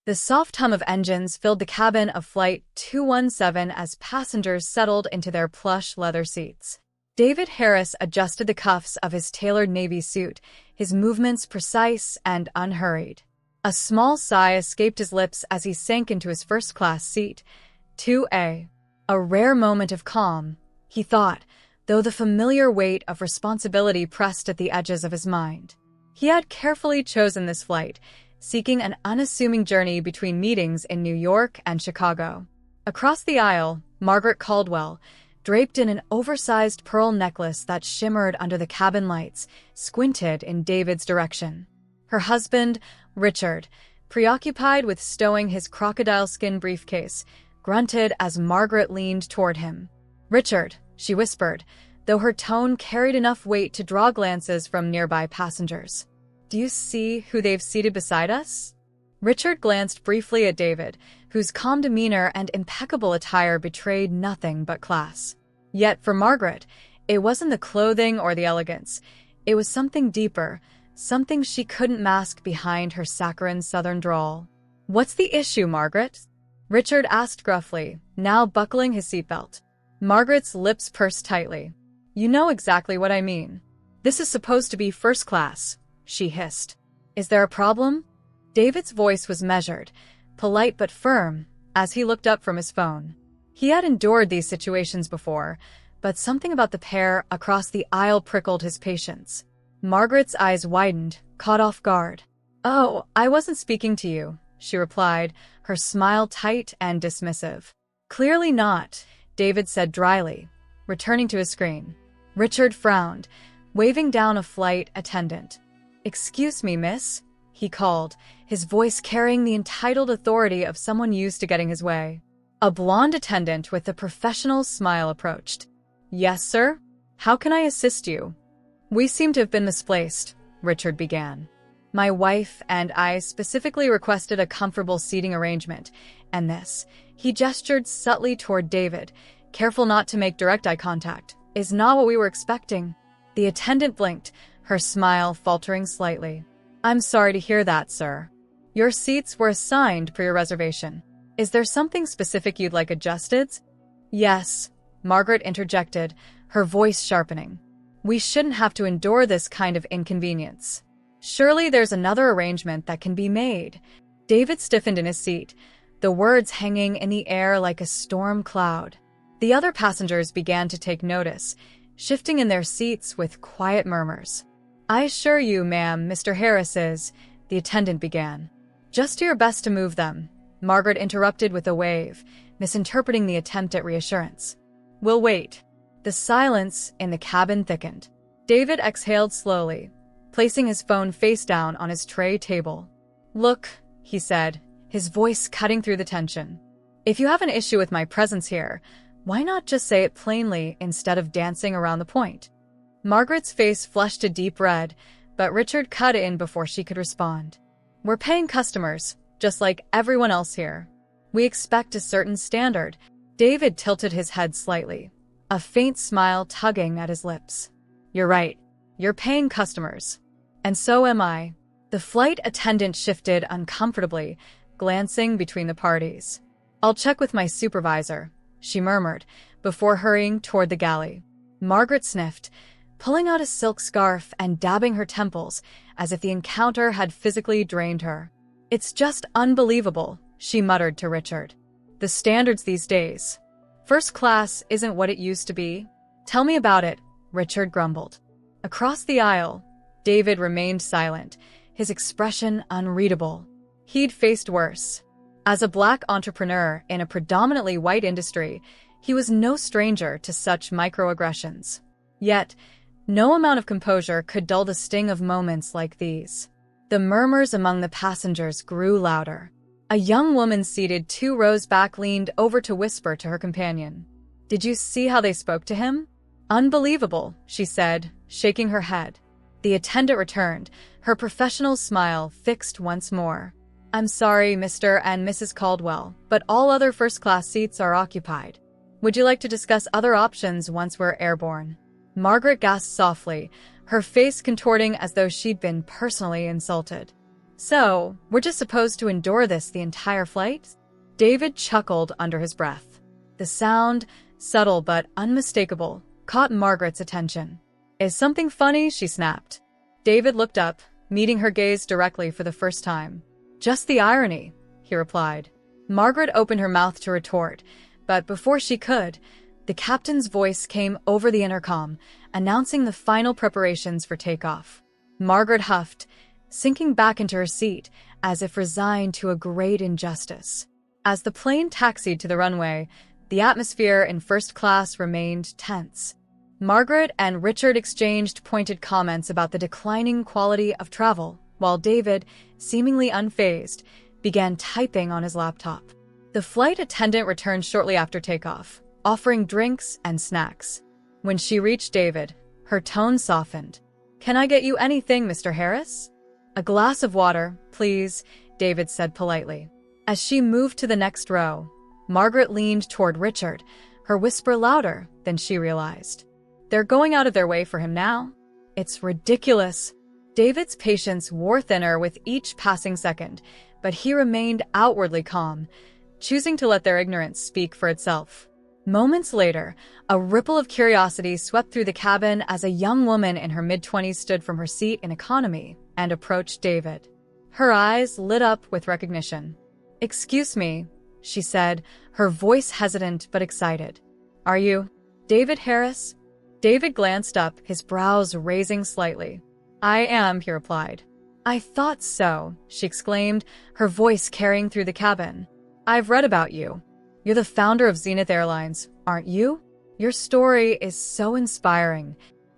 The soft hum of engines filled the cabin of Flight 217 as passengers settled into their plush leather seats. David Harris adjusted the cuffs of his tailored navy suit, his movements precise and unhurried. A small sigh escaped his lips as he sank into his first-class seat, 2A. A rare moment of calm, he thought, though the familiar weight of responsibility pressed at the edges of his mind. He had carefully chosen this flight, seeking an unassuming journey between meetings in New York and Chicago. Across the aisle, Margaret Caldwell, draped in an oversized pearl necklace that shimmered under the cabin lights, squinted in David's direction. Her husband, Richard, preoccupied with stowing his crocodile skin briefcase, grunted as Margaret leaned toward him. "Richard," she whispered, though her tone carried enough weight to draw glances from nearby passengers. "Do you see who they've seated beside us?" Richard glanced briefly at David, whose calm demeanor and impeccable attire betrayed nothing but class. Yet for Margaret, it wasn't the clothing or the elegance. It was something deeper, something she couldn't mask behind her saccharine southern drawl. "What's the issue, Margaret?" Richard asked gruffly, now buckling his seatbelt. Margaret's lips pursed tightly. "You know exactly what I mean. This is supposed to be first class," she hissed. "Is there a problem?" David's voice was measured, polite but firm, as he looked up from his phone. He had endured these situations before, but something about the pair across the aisle prickled his patience. Margaret's eyes widened, caught off guard. "Oh, I wasn't speaking to you," she replied, her smile tight and dismissive. "Clearly not," David said dryly, returning to his screen. Richard frowned, waving down a flight attendant. "Excuse me, miss," he called, his voice carrying the entitled authority of someone used to getting his way. A blonde attendant with a professional smile approached. "Yes, sir? How can I assist you?" "We seem to have been misplaced," Richard began. "My wife and I specifically requested a comfortable seating arrangement, and this," he gestured subtly toward David, careful not to make direct eye contact, "is not what we were expecting." The attendant blinked, her smile faltering slightly. "I'm sorry to hear that, sir. Your seats were assigned per your reservation. Is there something specific you'd like adjusted?" "Yes," Margaret interjected, her voice sharpening. "We shouldn't have to endure this kind of inconvenience. Surely there's another arrangement that can be made." David stiffened in his seat, the words hanging in the air like a storm cloud. The other passengers began to take notice, shifting in their seats with quiet murmurs. "I assure you, ma'am, Mr. Harris is," the attendant began. "Just do your best to move them," Margaret interrupted with a wave, misinterpreting the attempt at reassurance. "We'll wait." The silence in the cabin thickened. David exhaled slowly, placing his phone face down on his tray table. "Look," he said, his voice cutting through the tension. "If you have an issue with my presence here, why not just say it plainly instead of dancing around the point?" Margaret's face flushed a deep red, but Richard cut in before she could respond. "We're paying customers, just like everyone else here. We expect a certain standard." David tilted his head slightly, a faint smile tugging at his lips. "You're right. You're paying customers. And so am I." The flight attendant shifted uncomfortably, glancing between the parties. "I'll check with my supervisor," she murmured, before hurrying toward the galley. Margaret sniffed, pulling out a silk scarf and dabbing her temples, as if the encounter had physically drained her. "It's just unbelievable," she muttered to Richard. "The standards these days. First class isn't what it used to be." "Tell me about it," Richard grumbled. Across the aisle, David remained silent, his expression unreadable. He'd faced worse. As a black entrepreneur in a predominantly white industry, he was no stranger to such microaggressions. Yet, no amount of composure could dull the sting of moments like these. The murmurs among the passengers grew louder. A young woman seated 2 rows back leaned over to whisper to her companion. "Did you see how they spoke to him?" "Unbelievable," she said, shaking her head. The attendant returned, her professional smile fixed once more. "I'm sorry, Mr. and Mrs. Caldwell, but all other first-class seats are occupied. Would you like to discuss other options once we're airborne?" Margaret gasped softly, her face contorting as though she'd been personally insulted. So, we're just supposed to endure this the entire flight? David chuckled under his breath. The sound, subtle but unmistakable, caught Margaret's attention. Is something funny? She snapped. David looked up, meeting her gaze directly for the first time. Just the irony, he replied. Margaret opened her mouth to retort, but before she could, the captain's voice came over the intercom, announcing the final preparations for takeoff. Margaret huffed, sinking back into her seat, as if resigned to a great injustice. As the plane taxied to the runway, the atmosphere in first class remained tense. Margaret and Richard exchanged pointed comments about the declining quality of travel, while David, seemingly unfazed, began typing on his laptop. The flight attendant returned shortly after takeoff, offering drinks and snacks. When she reached David, her tone softened. "Can I get you anything, Mr. Harris?" "A glass of water, please," David said politely. As she moved to the next row, Margaret leaned toward Richard, her whisper louder than she realized. "They're going out of their way for him now? It's ridiculous." David's patience wore thinner with each passing second, but he remained outwardly calm, choosing to let their ignorance speak for itself. Moments later, a ripple of curiosity swept through the cabin as a young woman in her mid-20s stood from her seat in economy and approached David. Her eyes lit up with recognition. "Excuse me," she said, her voice hesitant but excited. "Are you David Harris?" David glanced up, his brows raising slightly. "I am," he replied. "I thought so," she exclaimed, her voice carrying through the cabin. "I've read about you. You're the founder of Zenith Airlines, aren't you? Your story is so inspiring."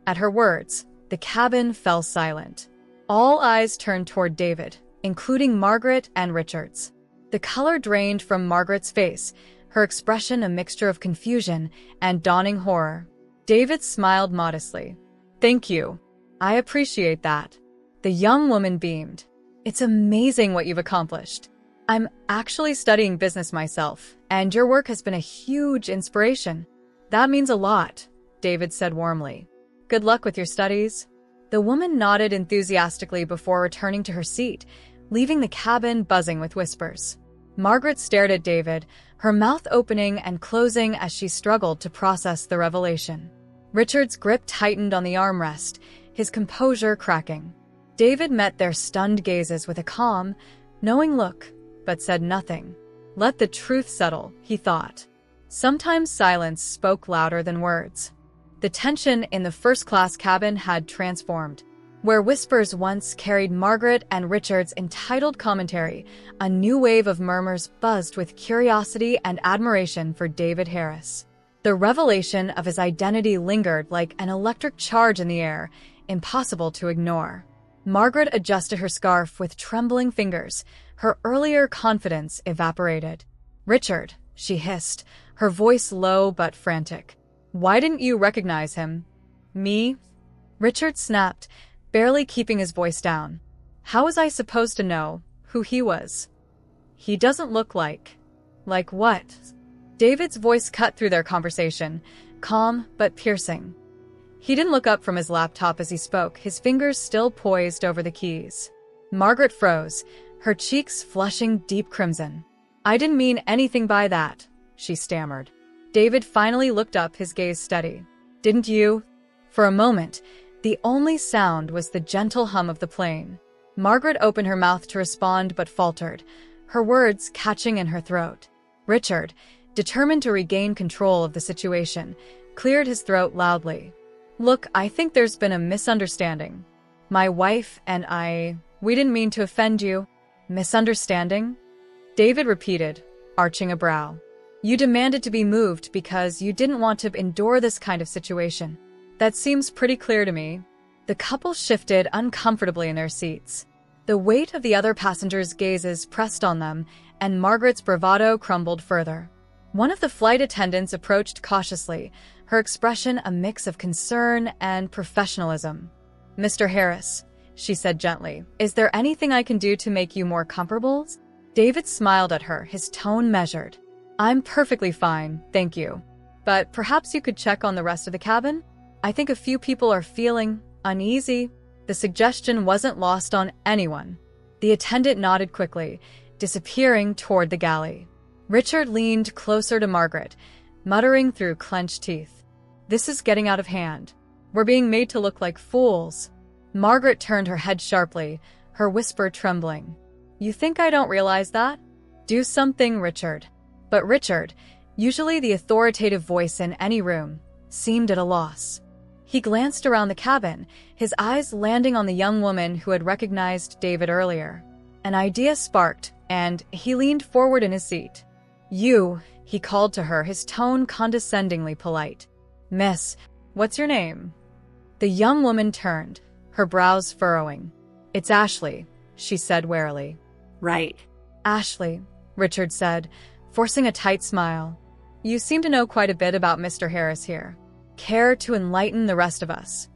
At her words, the cabin fell silent. All eyes turned toward David, including Margaret and Richard's. The color drained from Margaret's face, her expression a mixture of confusion and dawning horror. David smiled modestly. "Thank you. I appreciate that." The young woman beamed. "It's amazing what you've accomplished. I'm actually studying business myself, and your work has been a huge inspiration." "That means a lot," David said warmly. "Good luck with your studies." The woman nodded enthusiastically before returning to her seat, leaving the cabin buzzing with whispers. Margaret stared at David, her mouth opening and closing as she struggled to process the revelation. Richard's grip tightened on the armrest, his composure cracking. David met their stunned gazes with a calm, knowing look, but said nothing. Let the truth settle, he thought. Sometimes silence spoke louder than words. The tension in the first-class cabin had transformed. Where whispers once carried Margaret and Richard's entitled commentary, a new wave of murmurs buzzed with curiosity and admiration for David Harris. The revelation of his identity lingered like an electric charge in the air, impossible to ignore. Margaret adjusted her scarf with trembling fingers. Her earlier confidence evaporated. "Richard," she hissed, her voice low but frantic. "Why didn't you recognize him?" "Me?" Richard snapped, barely keeping his voice down. "How was I supposed to know who he was? He doesn't look like..." "Like what?" David's voice cut through their conversation, calm but piercing. He didn't look up from his laptop as he spoke, his fingers still poised over the keys. Margaret froze, her cheeks flushing deep crimson. "I didn't mean anything by that," she stammered. David finally looked up, his gaze steady. "Didn't you?" For a moment, the only sound was the gentle hum of the plane. Margaret opened her mouth to respond but faltered, her words catching in her throat. Richard, determined to regain control of the situation, cleared his throat loudly. "Look, I think there's been a misunderstanding. My wife and we didn't mean to offend you." "Misunderstanding?" David repeated, arching a brow. "You demanded to be moved because you didn't want to endure this kind of situation. That seems pretty clear to me." The couple shifted uncomfortably in their seats. The weight of the other passengers' gazes pressed on them, and Margaret's bravado crumbled further. One of the flight attendants approached cautiously, her expression a mix of concern and professionalism. "Mr. Harris," she said gently, "is there anything I can do to make you more comfortable?" David smiled at her, his tone measured. "I'm perfectly fine, thank you. But perhaps you could check on the rest of the cabin? I think a few people are feeling uneasy." The suggestion wasn't lost on anyone. The attendant nodded quickly, disappearing toward the galley. Richard leaned closer to Margaret, muttering through clenched teeth. "This is getting out of hand. We're being made to look like fools." Margaret turned her head sharply, her whisper trembling. "You think I don't realize that? Do something, Richard." But Richard, usually the authoritative voice in any room, seemed at a loss. He glanced around the cabin, his eyes landing on the young woman who had recognized David earlier. An idea sparked, and he leaned forward in his seat. "You," he called to her, his tone condescendingly polite. "Miss, what's your name?" The young woman turned, her brows furrowing. "It's Ashley," she said warily. "Right." "Ashley," Richard said, forcing a tight smile. "You seem to know quite a bit about Mr. Harris here. Care to enlighten the rest of us?"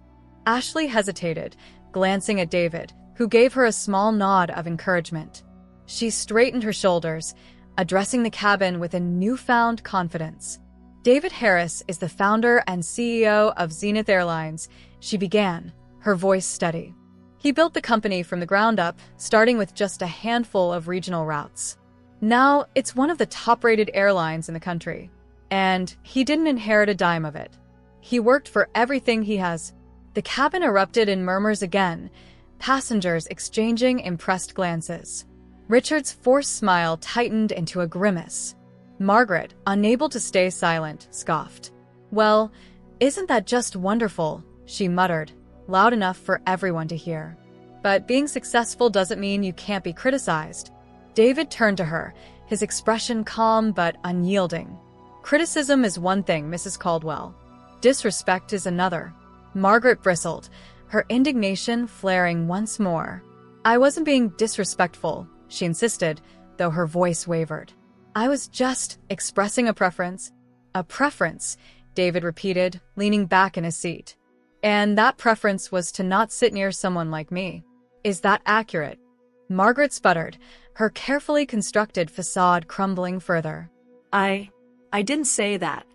Ashley hesitated, glancing at David, who gave her a small nod of encouragement. She straightened her shoulders, addressing the cabin with a newfound confidence. "David Harris is the founder and CEO of Zenith Airlines," she began, her voice steady. "He built the company from the ground up, starting with just a handful of regional routes. Now, it's one of the top-rated airlines in the country. And he didn't inherit a dime of it. He worked for everything he has." The cabin erupted in murmurs again, passengers exchanging impressed glances. Richard's forced smile tightened into a grimace. Margaret, unable to stay silent, scoffed. "Well, isn't that just wonderful?" she muttered, loud enough for everyone to hear. "But being successful doesn't mean you can't be criticized." David turned to her, his expression calm but unyielding. "Criticism is one thing, Mrs. Caldwell. Disrespect is another." Margaret bristled, her indignation flaring once more. "I wasn't being disrespectful," she insisted, though her voice wavered. "I was just expressing a preference." "A preference," David repeated, leaning back in his seat. "And that preference was to not sit near someone like me. Is that accurate?" Margaret sputtered, her carefully constructed facade crumbling further. I didn't say that."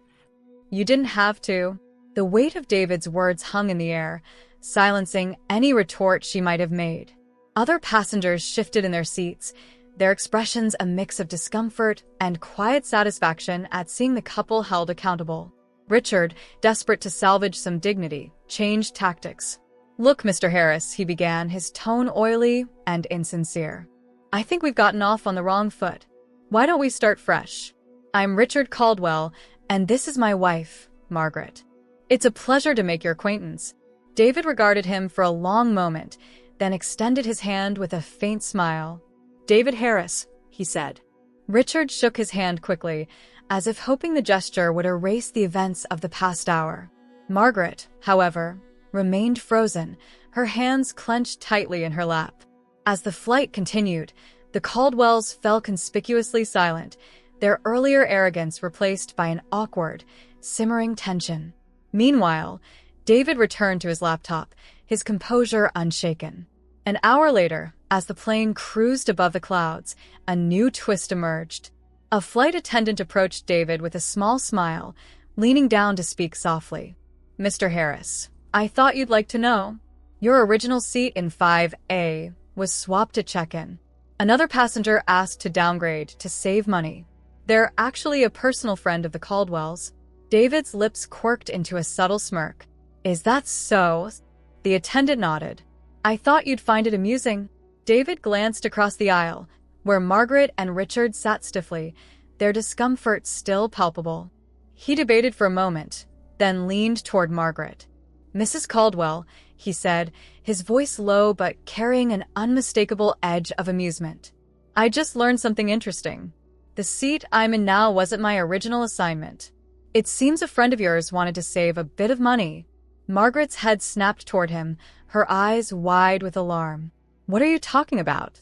"You didn't have to." The weight of David's words hung in the air, silencing any retort she might have made. Other passengers shifted in their seats, their expressions a mix of discomfort and quiet satisfaction at seeing the couple held accountable. Richard, desperate to salvage some dignity, changed tactics. "Look, Mr. Harris," he began, his tone oily and insincere. "I think we've gotten off on the wrong foot. Why don't we start fresh? I'm Richard Caldwell, and this is my wife, Margaret. It's a pleasure to make your acquaintance." David regarded him for a long moment, then extended his hand with a faint smile. "David Harris," he said. Richard shook his hand quickly, as if hoping the gesture would erase the events of the past hour. Margaret, however, remained frozen, her hands clenched tightly in her lap. As the flight continued, the Caldwells fell conspicuously silent, their earlier arrogance replaced by an awkward, simmering tension. Meanwhile, David returned to his laptop, his composure unshaken. An hour later, as the plane cruised above the clouds, a new twist emerged. A flight attendant approached David with a small smile, leaning down to speak softly. "Mr. Harris, I thought you'd like to know. Your original seat in 5A was swapped to check-in. Another passenger asked to downgrade to save money. They're actually a personal friend of the Caldwells." David's lips quirked into a subtle smirk. "Is that so?" The attendant nodded. "I thought you'd find it amusing." David glanced across the aisle, where Margaret and Richard sat stiffly, their discomfort still palpable. He debated for a moment, then leaned toward Margaret. "Mrs. Caldwell," he said, his voice low but carrying an unmistakable edge of amusement. "I just learned something interesting. The seat I'm in now wasn't my original assignment. It seems a friend of yours wanted to save a bit of money." Margaret's head snapped toward him, her eyes wide with alarm. "What are you talking about?"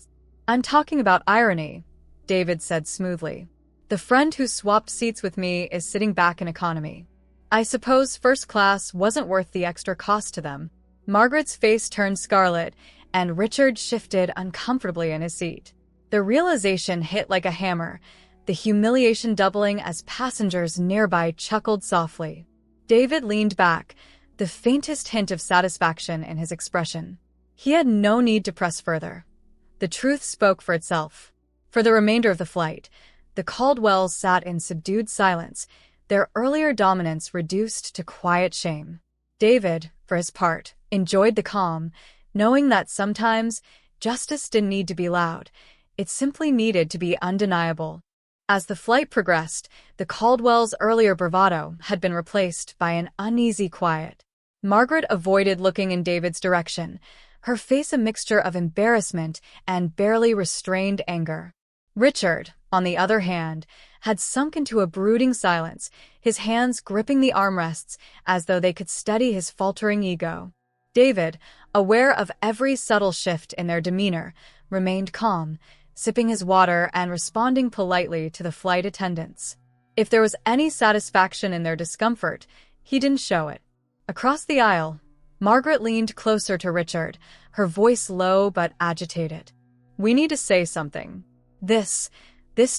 "I'm talking about irony," David said smoothly. "The friend who swapped seats with me is sitting back in economy. I suppose first class wasn't worth the extra cost to them." Margaret's face turned scarlet, and Richard shifted uncomfortably in his seat. The realization hit like a hammer, the humiliation doubling as passengers nearby chuckled softly. David leaned back, the faintest hint of satisfaction in his expression. He had no need to press further. The truth spoke for itself. For the remainder of the flight, the Caldwells sat in subdued silence, their earlier dominance reduced to quiet shame. David, for his part, enjoyed the calm, knowing that sometimes justice didn't need to be loud, it simply needed to be undeniable. As the flight progressed, the Caldwells' earlier bravado had been replaced by an uneasy quiet. Margaret avoided looking in David's direction, her face a mixture of embarrassment and barely restrained anger. Richard, on the other hand, had sunk into a brooding silence, his hands gripping the armrests as though they could steady his faltering ego. David, aware of every subtle shift in their demeanor, remained calm, sipping his water and responding politely to the flight attendants. If there was any satisfaction in their discomfort, he didn't show it. Across the aisle, Margaret leaned closer to Richard, her voice low but agitated. "We need to say something. This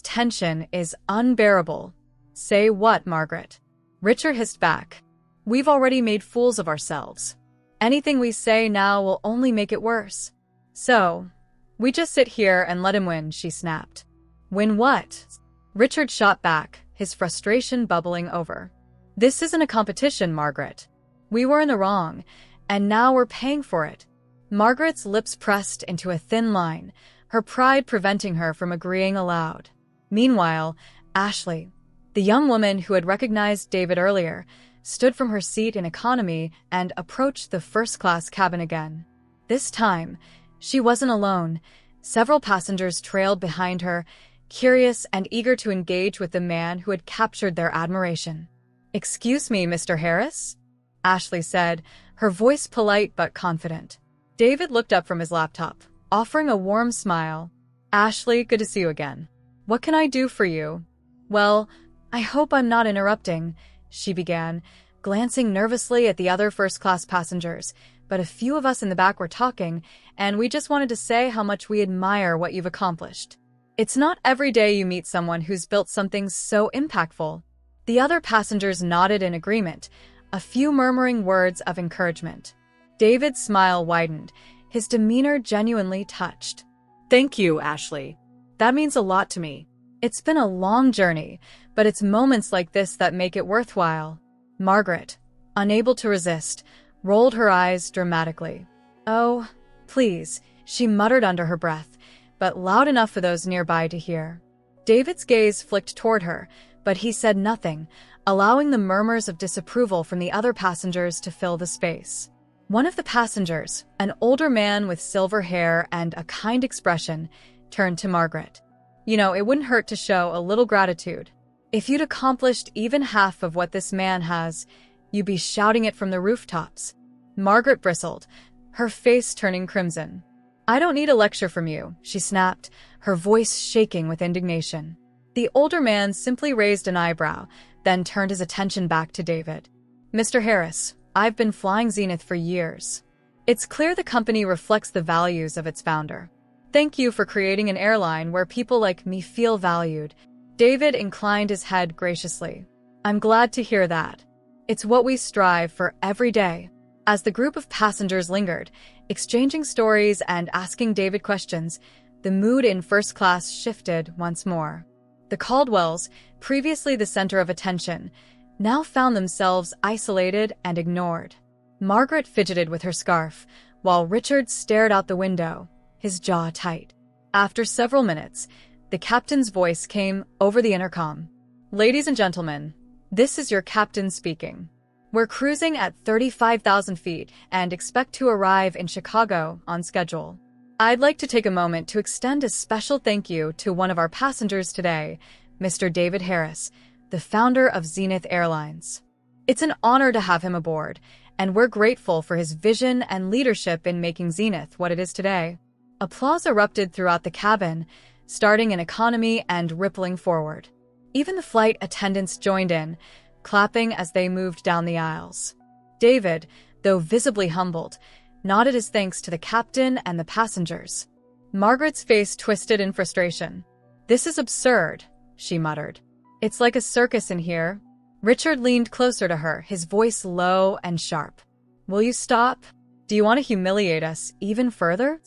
tension is unbearable." "Say what, Margaret?" Richard hissed back. "We've already made fools of ourselves. Anything we say now will only make it worse. So, we just sit here and let him win," she snapped. "Win what?" Richard shot back, his frustration bubbling over. "This isn't a competition, Margaret. We were in the wrong, and now we're paying for it." Margaret's lips pressed into a thin line, her pride preventing her from agreeing aloud. Meanwhile, Ashley, the young woman who had recognized David earlier, stood from her seat in economy and approached the first-class cabin again. This time, she wasn't alone. Several passengers trailed behind her, curious and eager to engage with the man who had captured their admiration. "Excuse me, Mr. Harris?" Ashley said, her voice polite but confident. David looked up from his laptop, offering a warm smile. "Ashley, good to see you again. What can I do for you?" "Well, I hope I'm not interrupting," she began, glancing nervously at the other first-class passengers, "but a few of us in the back were talking, and we just wanted to say how much we admire what you've accomplished. It's not every day you meet someone who's built something so impactful." The other passengers nodded in agreement, a few murmuring words of encouragement. David's smile widened, his demeanor genuinely touched. Thank you, Ashley. That means a lot to me. It's been a long journey, but it's moments like this that make it worthwhile. Margaret, unable to resist, rolled her eyes dramatically. "Oh, please," she muttered under her breath, but loud enough for those nearby to hear. David's gaze flicked toward her, but he said nothing, allowing the murmurs of disapproval from the other passengers to fill the space. One of the passengers, an older man with silver hair and a kind expression, turned to Margaret. "You know, it wouldn't hurt to show a little gratitude. If you'd accomplished even half of what this man has, you'd be shouting it from the rooftops." Margaret bristled, her face turning crimson. "I don't need a lecture from you," she snapped, her voice shaking with indignation. The older man simply raised an eyebrow, then turned his attention back to David. "Mr. Harris, I've been flying Zenith for years. It's clear the company reflects the values of its founder. Thank you for creating an airline where people like me feel valued." David inclined his head graciously. "I'm glad to hear that. It's what we strive for every day." As the group of passengers lingered, exchanging stories and asking David questions, the mood in first class shifted once more. The Caldwells, previously the center of attention, now found themselves isolated and ignored. Margaret fidgeted with her scarf, while Richard stared out the window, his jaw tight. After several minutes, the captain's voice came over the intercom. "Ladies and gentlemen, this is your captain speaking. We're cruising at 35,000 feet and expect to arrive in Chicago on schedule. I'd like to take a moment to extend a special thank you to one of our passengers today, Mr. David Harris, the founder of Zenith Airlines. It's an honor to have him aboard, and we're grateful for his vision and leadership in making Zenith what it is today." Applause erupted throughout the cabin, starting in economy and rippling forward. Even the flight attendants joined in, clapping as they moved down the aisles. David, though visibly humbled, nodded his thanks to the captain and the passengers. Margaret's face twisted in frustration. "This is absurd," she muttered. "It's like a circus in here." Richard leaned closer to her, his voice low and sharp. "Will you stop? Do you want to humiliate us even further?"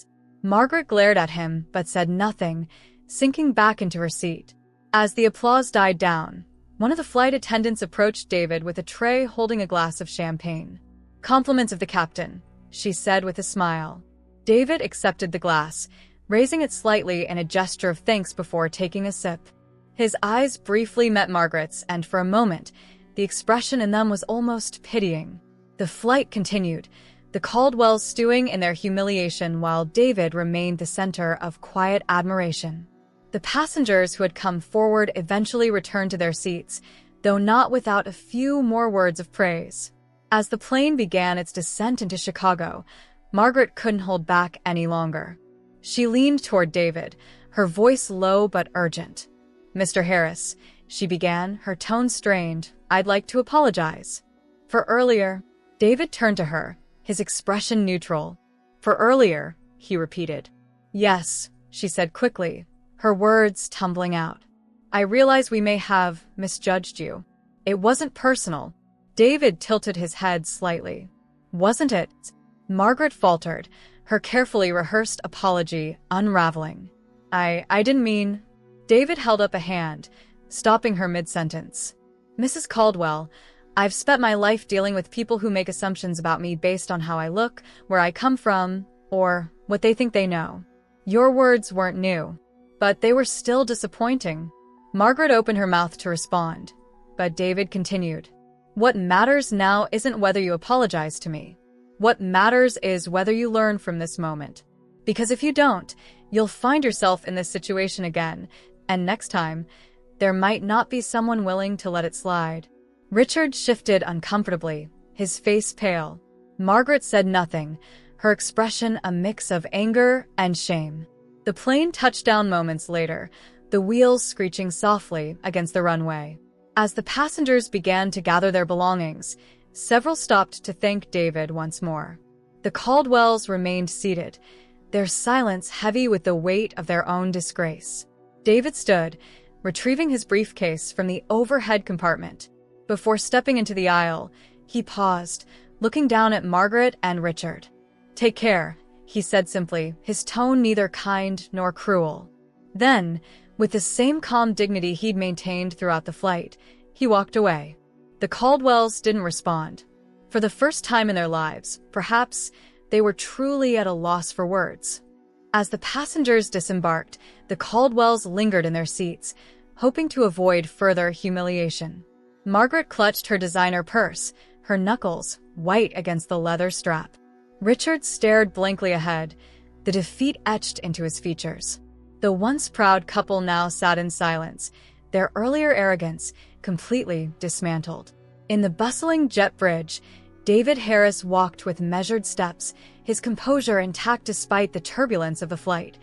Margaret glared at him but said nothing, sinking back into her seat. As the applause died down, one of the flight attendants approached David with a tray holding a glass of champagne. "Compliments of the captain," she said with a smile. David accepted the glass, raising it slightly in a gesture of thanks before taking a sip. His eyes briefly met Margaret's, and for a moment, the expression in them was almost pitying. The flight continued, the Caldwells stewing in their humiliation while David remained the center of quiet admiration. The passengers who had come forward eventually returned to their seats, though not without a few more words of praise. As the plane began its descent into Chicago, Margaret couldn't hold back any longer. She leaned toward David, her voice low but urgent. "Mr. Harris," she began, her tone strained, "I'd like to apologize. For earlier." David turned to her, his expression neutral. "For earlier," he repeated. "Yes," she said quickly, her words tumbling out. "I realize we may have misjudged you. It wasn't personal." David tilted his head slightly. "Wasn't it?" Margaret faltered, her carefully rehearsed apology unraveling. I didn't mean." David held up a hand, stopping her mid-sentence. "Mrs. Caldwell, I've spent my life dealing with people who make assumptions about me based on how I look, where I come from, or what they think they know. Your words weren't new, but they were still disappointing." Margaret opened her mouth to respond, but David continued. "What matters now isn't whether you apologize to me. What matters is whether you learn from this moment. Because if you don't, you'll find yourself in this situation again, and next time, there might not be someone willing to let it slide." Richard shifted uncomfortably, his face pale. Margaret said nothing, her expression a mix of anger and shame. The plane touched down moments later, the wheels screeching softly against the runway. As the passengers began to gather their belongings, several stopped to thank David once more. The Caldwells remained seated, their silence heavy with the weight of their own disgrace. David stood, retrieving his briefcase from the overhead compartment. Before stepping into the aisle, he paused, looking down at Margaret and Richard. "Take care," he said simply, his tone neither kind nor cruel. Then, with the same calm dignity he'd maintained throughout the flight, he walked away. The Caldwells didn't respond. For the first time in their lives, perhaps, they were truly at a loss for words. As the passengers disembarked, the Caldwells lingered in their seats, hoping to avoid further humiliation. Margaret clutched her designer purse, her knuckles white against the leather strap. Richard stared blankly ahead, the defeat etched into his features. The once proud couple now sat in silence, their earlier arrogance completely dismantled. In the bustling jet bridge, David Harris walked with measured steps, his composure intact despite the turbulence of the flight,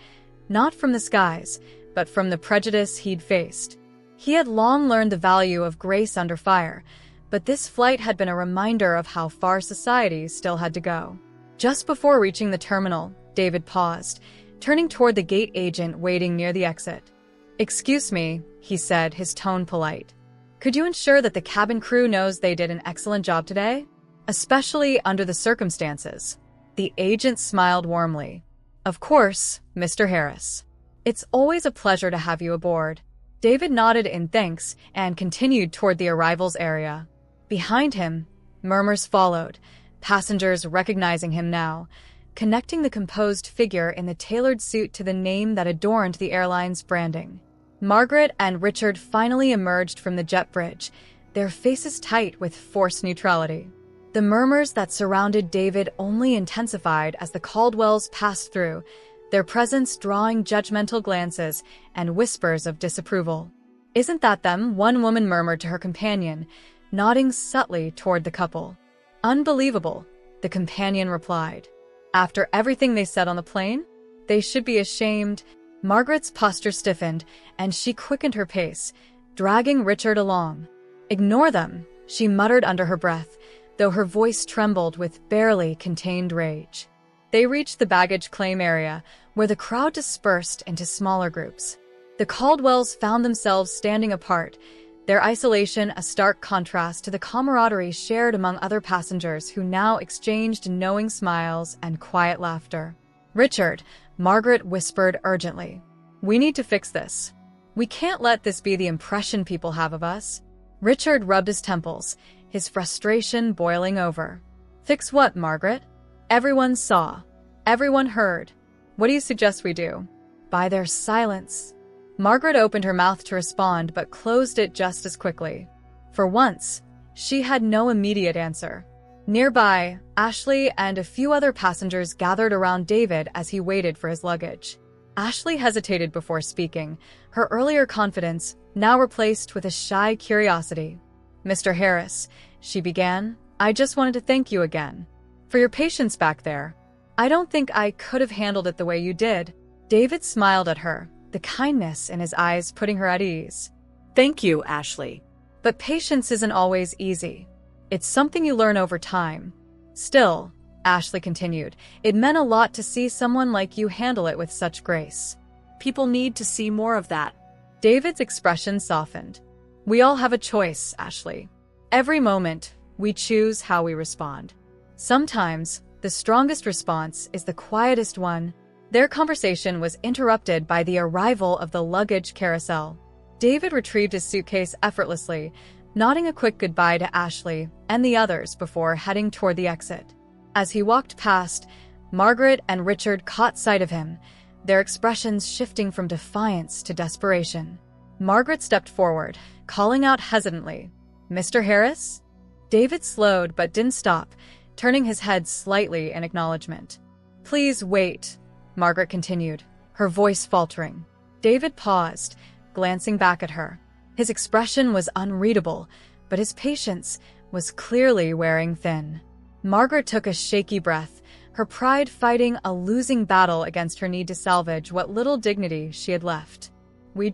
not from the skies, but from the prejudice he'd faced. He had long learned the value of grace under fire, but this flight had been a reminder of how far society still had to go. Just before reaching the terminal, David paused, turning toward the gate agent waiting near the exit. "Excuse me," he said, his tone polite. "Could you ensure that the cabin crew knows they did an excellent job today? Especially under the circumstances." The agent smiled warmly. "Of course, Mr. Harris. It's always a pleasure to have you aboard." David nodded in thanks and continued toward the arrivals area. Behind him, murmurs followed, passengers recognizing him now, connecting the composed figure in the tailored suit to the name that adorned the airline's branding. Margaret and Richard finally emerged from the jet bridge, their faces tight with forced neutrality. The murmurs that surrounded David only intensified as the Caldwells passed through, their presence drawing judgmental glances and whispers of disapproval. "Isn't that them?" one woman murmured to her companion, nodding subtly toward the couple. "Unbelievable," the companion replied. "After everything they said on the plane? They should be ashamed." Margaret's posture stiffened, and she quickened her pace, dragging Richard along. "Ignore them," she muttered under her breath, though her voice trembled with barely contained rage. They reached the baggage claim area, where the crowd dispersed into smaller groups. The Caldwells found themselves standing apart, their isolation a stark contrast to the camaraderie shared among other passengers who now exchanged knowing smiles and quiet laughter. Richard, Margaret whispered urgently. "We need to fix this. We can't let this be the impression people have of us." Richard rubbed his temples, his frustration boiling over. "Fix what, Margaret? Everyone saw. Everyone heard. What do you suggest we do?" "By their silence." Margaret opened her mouth to respond but closed it just as quickly. For once, she had no immediate answer. Nearby, Ashley and a few other passengers gathered around David as he waited for his luggage. Ashley hesitated before speaking, her earlier confidence now replaced with a shy curiosity. "Mr. Harris," she began, "I just wanted to thank you again for your patience back there. I don't think I could have handled it the way you did." David smiled at her, the kindness in his eyes putting her at ease. Thank you, Ashley. But patience isn't always easy. It's something you learn over time. Still, Ashley continued, it meant a lot to see someone like you handle it with such grace. People need to see more of that. David's expression softened. We all have a choice, Ashley. Every moment, we choose how we respond. Sometimes, the strongest response is the quietest one. Their conversation was interrupted by the arrival of the luggage carousel. David retrieved his suitcase effortlessly, nodding a quick goodbye to Ashley and the others before heading toward the exit. As he walked past, Margaret and Richard caught sight of him, their expressions shifting from defiance to desperation. Margaret stepped forward, calling out hesitantly, "Mr. Harris?" David slowed but didn't stop, turning his head slightly in acknowledgement. "Please wait," Margaret continued, her voice faltering. David paused, glancing back at her. His expression was unreadable, but his patience was clearly wearing thin. Margaret took a shaky breath, her pride fighting a losing battle against her need to salvage what little dignity she had left. We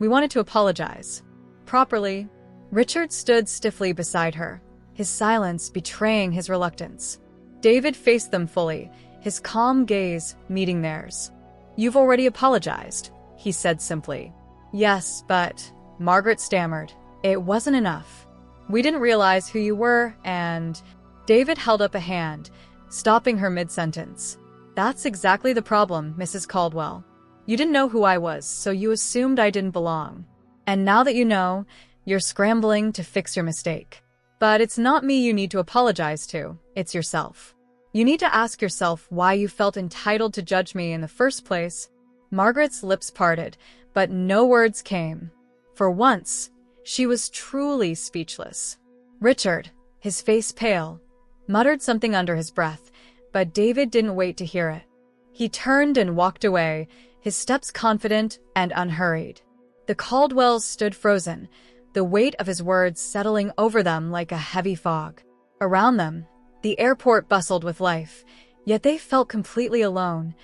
wanted to apologize. Properly." Richard stood stiffly beside her, his silence betraying his reluctance. David faced them fully, his calm gaze meeting theirs. "You've already apologized," he said simply. "Yes, but," Margaret stammered, "it wasn't enough. We didn't realize who you were, and..." David held up a hand, stopping her mid-sentence. "That's exactly the problem, Mrs. Caldwell. You didn't know who I was, so you assumed I didn't belong. And now that you know, you're scrambling to fix your mistake. But it's not me you need to apologize to, it's yourself. You need to ask yourself why you felt entitled to judge me in the first place." Margaret's lips parted, but no words came. For once, she was truly speechless. Richard, his face pale, muttered something under his breath, but David didn't wait to hear it. He turned and walked away, his steps confident and unhurried. The Caldwells stood frozen, the weight of his words settling over them like a heavy fog. Around them, the airport bustled with life, yet they felt completely alone,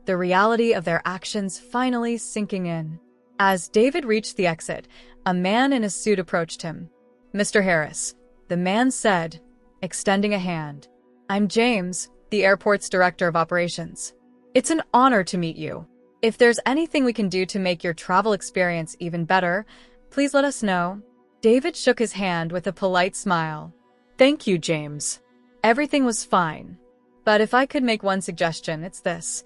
the reality of their actions finally sinking in. As David reached the exit, a man in a suit approached him. "Mr. Harris," the man said, extending a hand. "I'm James, the airport's director of operations. It's an honor to meet you. If there's anything we can do to make your travel experience even better, please let us know." David shook his hand with a polite smile. "Thank you, James. Everything was fine. But if I could make one suggestion, it's this.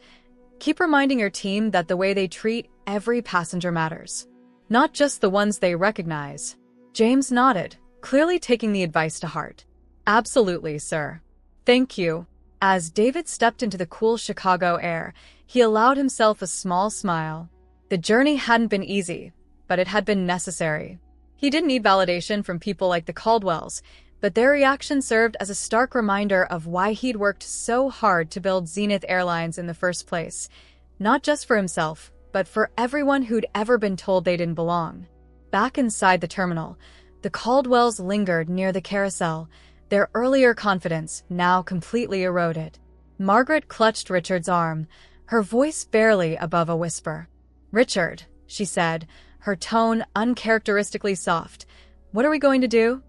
Keep reminding your team that the way they treat every passenger matters. Not just the ones they recognize." James nodded, clearly taking the advice to heart. "Absolutely, sir. Thank you." As David stepped into the cool Chicago air, he allowed himself a small smile. The journey hadn't been easy, but it had been necessary. He didn't need validation from people like the Caldwells, but their reaction served as a stark reminder of why he'd worked so hard to build Zenith Airlines in the first place, not just for himself, but for everyone who'd ever been told they didn't belong. Back inside the terminal, the Caldwells lingered near the carousel, their earlier confidence now completely eroded. Margaret clutched Richard's arm, her voice barely above a whisper. "Richard," she said, her tone uncharacteristically soft, "what are we going to do?"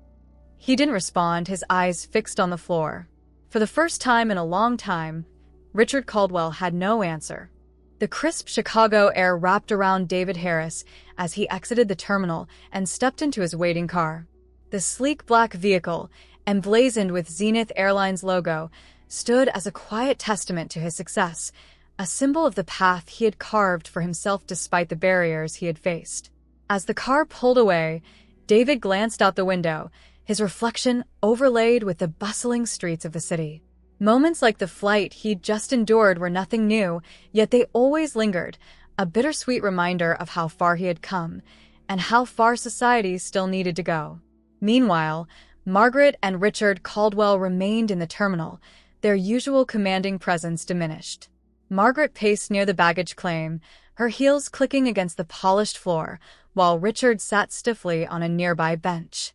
He didn't respond, his eyes fixed on the floor. For the first time in a long time, Richard Caldwell had no answer. The crisp Chicago air wrapped around David Harris as he exited the terminal and stepped into his waiting car. The sleek black vehicle, emblazoned with Zenith Airlines logo, stood as a quiet testament to his success, a symbol of the path he had carved for himself despite the barriers he had faced. As the car pulled away, David glanced out the window, his reflection overlaid with the bustling streets of the city. Moments like the flight he'd just endured were nothing new, yet they always lingered, a bittersweet reminder of how far he had come, and how far society still needed to go. Meanwhile, Margaret and Richard Caldwell remained in the terminal, their usual commanding presence diminished. Margaret paced near the baggage claim, her heels clicking against the polished floor, while Richard sat stiffly on a nearby bench.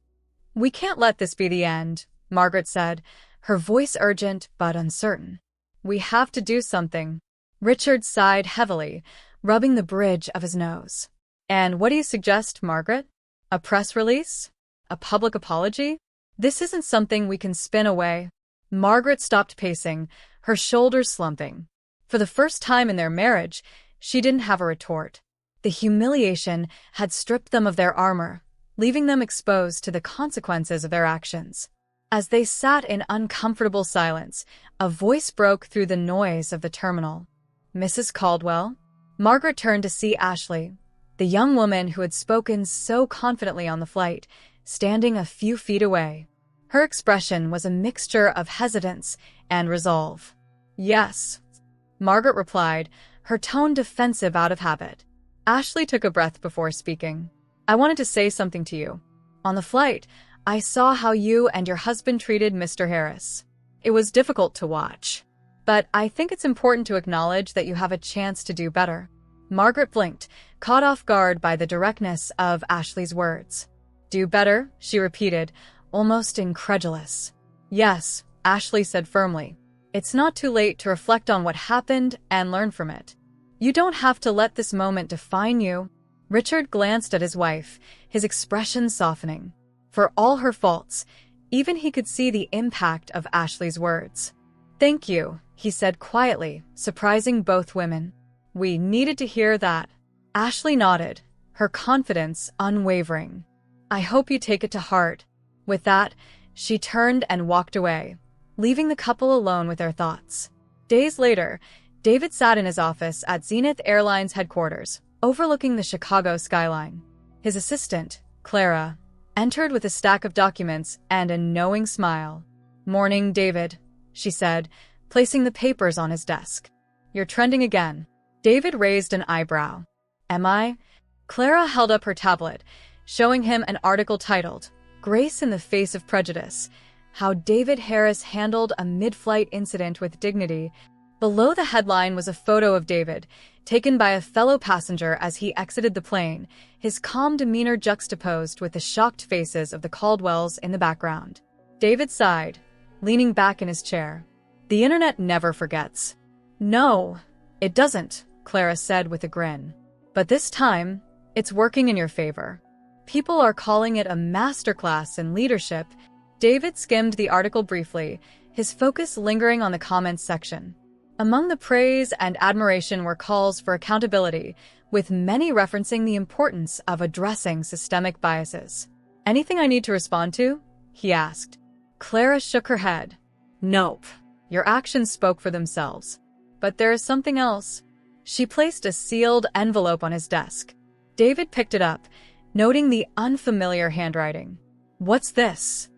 "We can't let this be the end," Margaret said, her voice urgent but uncertain. "We have to do something." Richard sighed heavily, rubbing the bridge of his nose. "And what do you suggest, Margaret? A press release? A public apology? This isn't something we can spin away." Margaret stopped pacing, her shoulders slumping. For the first time in their marriage, she didn't have a retort. The humiliation had stripped them of their armor, leaving them exposed to the consequences of their actions. As they sat in uncomfortable silence, a voice broke through the noise of the terminal. "Mrs. Caldwell?" Margaret turned to see Ashley, the young woman who had spoken so confidently on the flight, standing a few feet away. Her expression was a mixture of hesitance and resolve. "Yes," Margaret replied, her tone defensive out of habit. Ashley took a breath before speaking. "I wanted to say something to you. On the flight, I saw how you and your husband treated Mr. Harris. It was difficult to watch. But I think it's important to acknowledge that you have a chance to do better." Margaret blinked, caught off guard by the directness of Ashley's words. "Do better?" she repeated, almost incredulous. "Yes," Ashley said firmly. "It's not too late to reflect on what happened and learn from it. You don't have to let this moment define you." Richard glanced at his wife, his expression softening. For all her faults, even he could see the impact of Ashley's words. "Thank you," he said quietly, surprising both women. "We needed to hear that." Ashley nodded, her confidence unwavering. "I hope you take it to heart." With that, she turned and walked away, leaving the couple alone with their thoughts. Days later, David sat in his office at Zenith Airlines headquarters, overlooking the Chicago skyline. His assistant, Clara, entered with a stack of documents and a knowing smile. "Morning, David," she said, placing the papers on his desk. "You're trending again." David raised an eyebrow. "Am I?" Clara held up her tablet, showing him an article titled, "Grace in the Face of Prejudice: How David Harris Handled a Mid-Flight Incident with Dignity." Below the headline was a photo of David, taken by a fellow passenger as he exited the plane, his calm demeanor juxtaposed with the shocked faces of the Caldwells in the background. David sighed, leaning back in his chair. "The internet never forgets." "No, it doesn't," Clara said with a grin. "But this time, it's working in your favor. People are calling it a masterclass in leadership." David skimmed the article briefly, his focus lingering on the comments section. Among the praise and admiration were calls for accountability, with many referencing the importance of addressing systemic biases. "Anything I need to respond to?" he asked. Clara shook her head. "Nope. Your actions spoke for themselves. But there is something else." She placed a sealed envelope on his desk. David picked it up, noting the unfamiliar handwriting. "What's this?"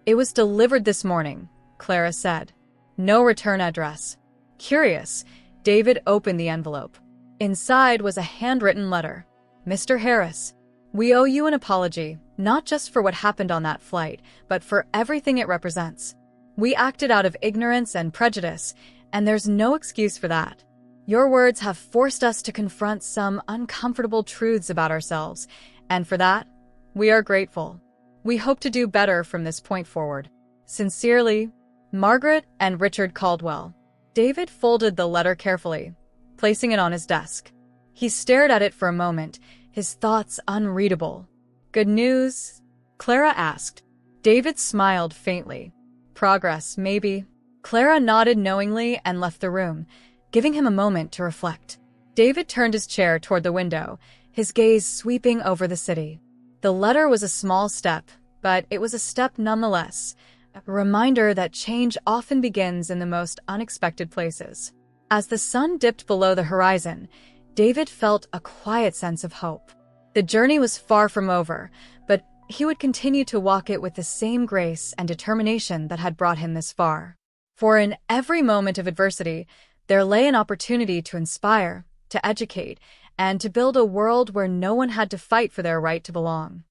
"It was delivered this morning," Clara said. "No return address." Curious, David opened the envelope. Inside was a handwritten letter. "Mr. Harris, we owe you an apology, not just for what happened on that flight, but for everything it represents. We acted out of ignorance and prejudice, and there's no excuse for that. Your words have forced us to confront some uncomfortable truths about ourselves, and for that, we are grateful. We hope to do better from this point forward. Sincerely, Margaret and Richard Caldwell." David folded the letter carefully, placing it on his desk. He stared at it for a moment, his thoughts unreadable. "Good news?" Clara asked. David smiled faintly. "Progress, maybe." Clara nodded knowingly and left the room, giving him a moment to reflect. David turned his chair toward the window, his gaze sweeping over the city. The letter was a small step, but it was a step nonetheless, a reminder that change often begins in the most unexpected places. As the sun dipped below the horizon, David felt a quiet sense of hope. The journey was far from over, but he would continue to walk it with the same grace and determination that had brought him this far. For in every moment of adversity, there lay an opportunity to inspire, to educate, and to build a world where no one had to fight for their right to belong.